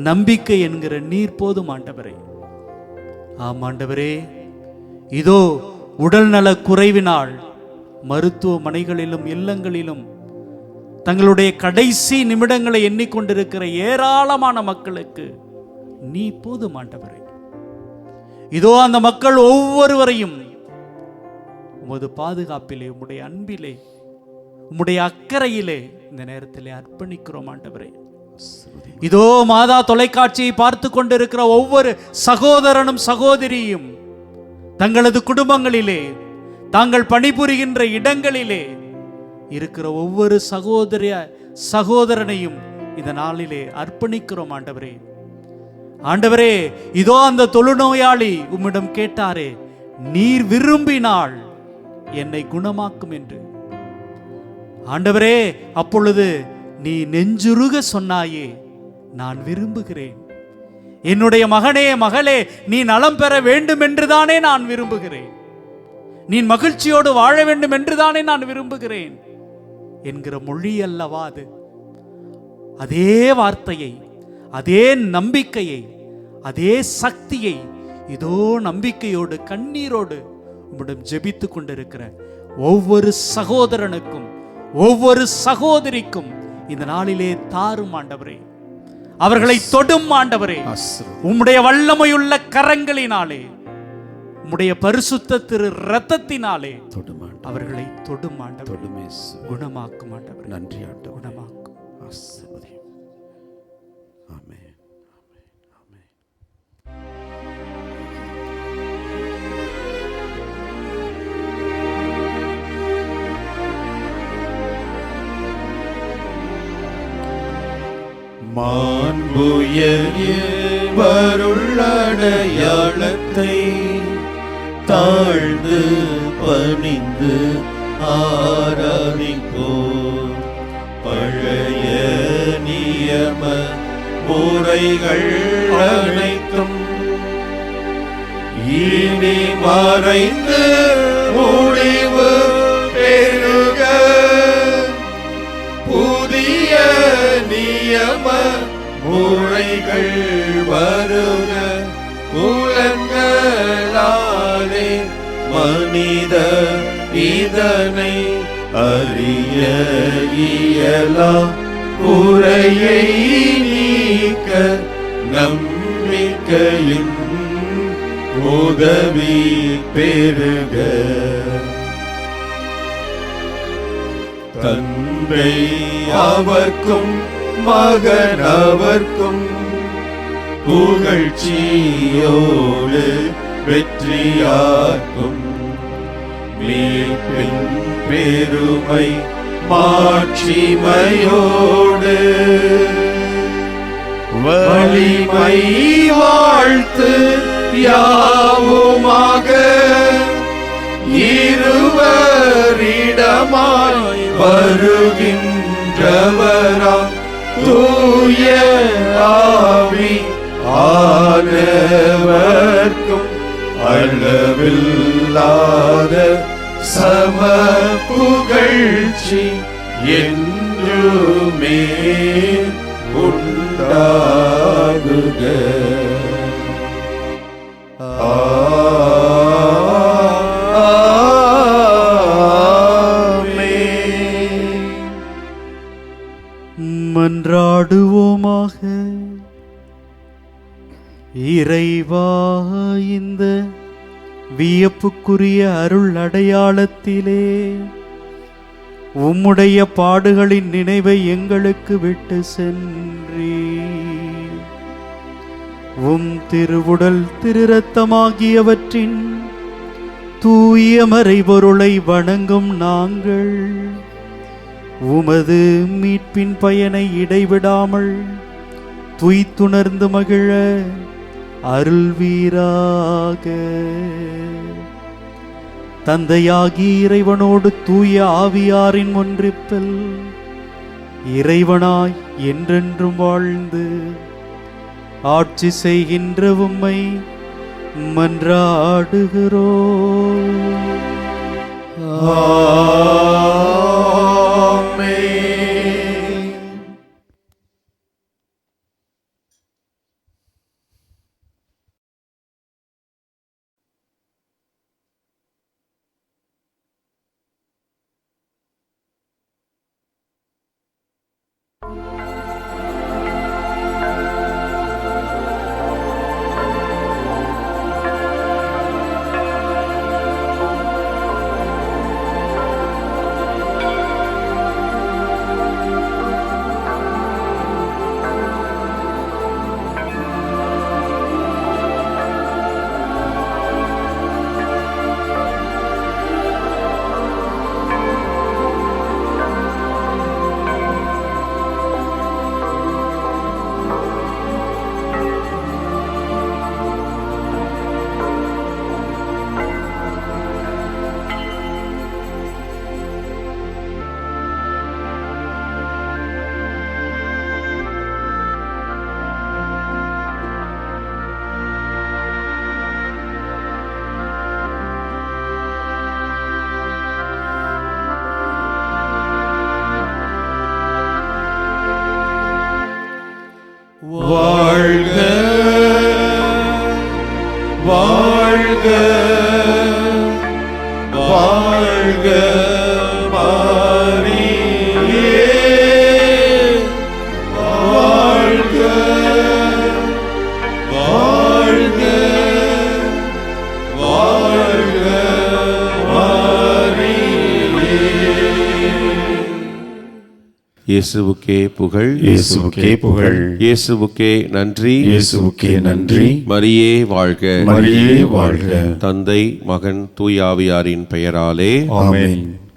நம்பிக்கை என்கிற நீர் போதும் ஆண்டவரே. ஆம் ஆண்டவரே, இதோ உடல்நல குறைவினால் மருத்துவமனைகளிலும் இல்லங்களிலும் தங்களுடைய கடைசி நிமிடங்களை எண்ணிக்கொண்டிருக்கிற ஏராளமான மக்களுக்கு நீ போதும் ஆண்டவரே. இதோ அந்த மக்கள் ஒவ்வொருவரையும் உமது பாதுகாப்பிலே, உம்முடைய அன்பிலே, உம்முடைய அக்கறையிலே இந்த நேரத்திலே அர்ப்பணிக்கிறோம் ஆண்டவரே. இதோ மாதா தொலைக்காட்சியை பார்த்து கொண்டிருக்கிற ஒவ்வொரு சகோதரனும் சகோதரியும் தங்களது குடும்பங்களிலே, தாங்கள் பணிபுரிகின்ற இடங்களிலே இருக்கிற ஒவ்வொரு சகோதரனையும் இந்த நாளிலே அர்ப்பணிக்கிறோம் ஆண்டவரே. ஆண்டவரே, இதோ அந்த தொழுநோயாளி உம்மிடம் கேட்டாரே, நீர் விரும்பினால் என்னை குணமாக்கும் என்று. ஆண்டவரே, அப்பொழுது நீ நெஞ்சுருக சொன்னாயே, நான் விரும்புகிறேன். என்னுடைய மகனே, மகளே, நீ நலம் பெற வேண்டும் என்றுதானே நான் விரும்புகிறேன். நீ மகிழ்ச்சியோடு வாழ வேண்டும் என்றுதானே நான் விரும்புகிறேன் என்கிற மொழி அல்லவா அது? அதே வார்த்தையை, அதே நம்பிக்கையை, அதே சக்தியை இதோ நம்பிக்கையோடு கண்ணீரோடு உம்மிடம் ஜெபித்து கொண்டிருக்கிற ஒவ்வொரு சகோதரனுக்கும் ஒவ்வொரு சகோதரிக்கும் இந்த நாளிலே தாரும் ஆண்டவரே. அவர்களை தொடும் ஆண்டவரே. உம்முடைய வல்லமையுள்ள கரங்களினாலே, உம்முடைய பரிசுத்த திரு இரத்தத்தினாலே அவர்களை தொடும் ஆண்டவரே. குணமாக்கும் ஆண்டவரே. நன்றி ஆண்டவரே. குணமாக்கும். ஆசீர்வதியும். ஆமென். மாண்புயர்வருள்ளடையாளத்தை தாழ்ந்து பணிந்து ஆராதிப்போம். நியம முறைகள் அனைத்தும் இனி மறைந்து முடிவு பெறுக. புதிய நியம முறைகள் வருக. புலன்களாலே மனித இதனை அறிய இயலா. குறையை நீக்க நம்பிக்கையின் உதவி பெறுக. தந்தை அவர்க்கும் மகன் அவர்க்கும் புகழ்ச்சியோடு வெற்றியாக்கும். மீட்பின் பெருமை மாட்சிமையோடு வலிமை வாழ்த்து யாவுமாக. இருவரிடமாய் வருகின்றவராம் தூய ஆவி ஆனவர்க்கும் அளவில்லாத சம புகழ்ச்சி என்றுமே உண்டாகுக. ஆமென். மன்றாடுவோமாக. இறைவா, இந்த வியப்புக்குரிய அருள் அடையாளத்திலே உம்முடைய பாடுகளின் நினைவை எங்களுக்கு விட்டு சென்றீர். உம் திருவுடல் திருரத்தமாகியவற்றின் தூய மறைபொருளை வணங்கும் நாங்கள் உமது மீட்பின் பயனை இடைவிடாமல் துய்த்துணர்ந்து மகிழ அருள்வீராக. தந்தையாகிய இறைவனோடு தூய ஆவியாரின் ஒன்றிப்பில் இறைவனாய் என்றென்றும் வாழ்ந்து ஆட்சி செய்கின்ற உம்மை மன்றாடுகிறோம். ஆமென். வாழ்க வாழ்க வாழ்க மாரியே. வாழ்க வாழ்க வாழ்க மாரியே. இயேசுவுக்கே புகழ். இயேசுவுக்கே புகழ். இயேசுவுக்கே நன்றி. இயேசுவுக்கே நன்றி. மரியே வாழ்க. மரியே வாழ்க. தந்தை மகன் தூயாவியாரின் பெயராலே ஆமென்.